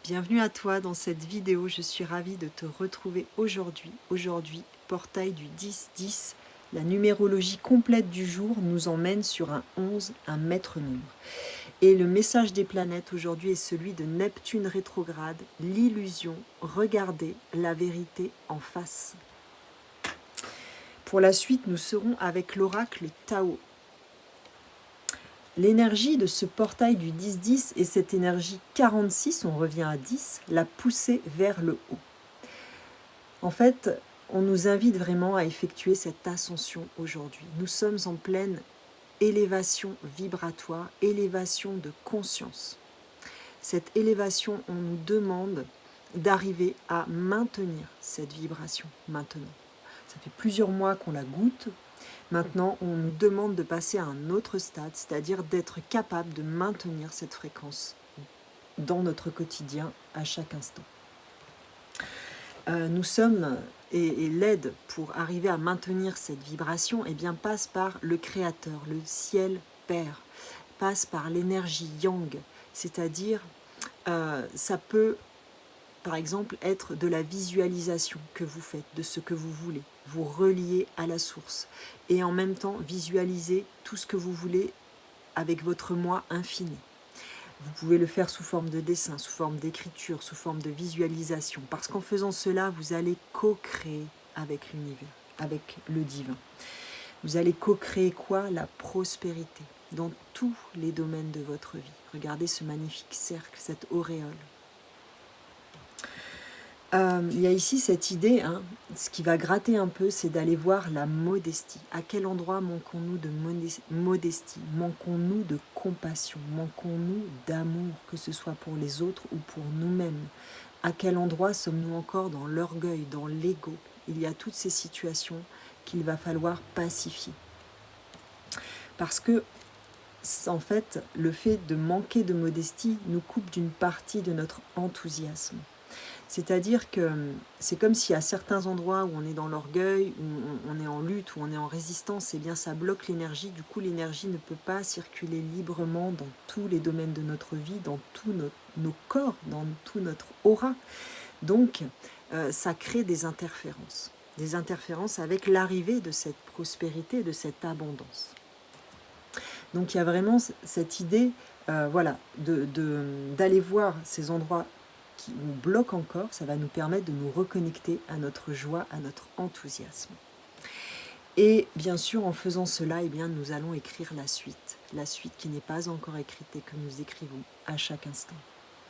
Bienvenue à toi dans cette vidéo, je suis ravie de te retrouver aujourd'hui. Aujourd'hui, portail du 10-10, la numérologie complète du jour nous emmène sur un 11, un maître nombre. Et le message des planètes aujourd'hui est celui de Neptune rétrograde, l'illusion, regardez la vérité en face. Pour la suite, nous serons avec l'oracle Tao. L'énergie de ce portail du 10-10 et cette énergie 46, on revient à 10, la pousser vers le haut. En fait, on nous invite vraiment à effectuer cette ascension aujourd'hui. Nous sommes en pleine élévation vibratoire, élévation de conscience. Cette élévation, on nous demande d'arriver à maintenir cette vibration maintenant. Ça fait plusieurs mois qu'on la goûte. Maintenant, on nous demande de passer à un autre stade, c'est-à-dire d'être capable de maintenir cette fréquence dans notre quotidien à chaque instant. Nous sommes, et l'aide pour arriver à maintenir cette vibration, eh bien, passe par le Créateur, le ciel Père, passe par l'énergie Yang, c'est-à-dire ça peut par exemple être de la visualisation que vous faites de ce que vous voulez, vous relier à la source et en même temps visualiser tout ce que vous voulez avec votre moi infini. Vous pouvez le faire sous forme de dessin, sous forme d'écriture, sous forme de visualisation, parce qu'en faisant cela, vous allez co-créer avec l'univers, avec le divin. Vous allez co-créer quoi? La prospérité dans tous les domaines de votre vie. Regardez ce magnifique cercle, cette auréole. Il y a ici cette idée, ce qui va gratter un peu, c'est d'aller voir la modestie. À quel endroit manquons-nous de modestie? Manquons-nous de compassion? Manquons-nous d'amour, que ce soit pour les autres ou pour nous-mêmes? À quel endroit sommes-nous encore dans l'orgueil, dans l'ego? Il y a toutes ces situations qu'il va falloir pacifier. Parce que, en fait, le fait de manquer de modestie nous coupe d'une partie de notre enthousiasme. C'est-à-dire que c'est comme si à certains endroits où on est dans l'orgueil, où on est en lutte, où on est en résistance, eh bien ça bloque l'énergie. Du coup, l'énergie ne peut pas circuler librement dans tous les domaines de notre vie, dans tous nos corps, dans tout notre aura. Donc, ça crée des interférences avec l'arrivée de cette prospérité, de cette abondance. Donc, il y a vraiment cette idée d'aller voir ces endroits qui nous bloque encore, ça va nous permettre de nous reconnecter à notre joie, à notre enthousiasme. Et bien sûr, en faisant cela, eh bien, nous allons écrire la suite qui n'est pas encore écrite et que nous écrivons à chaque instant.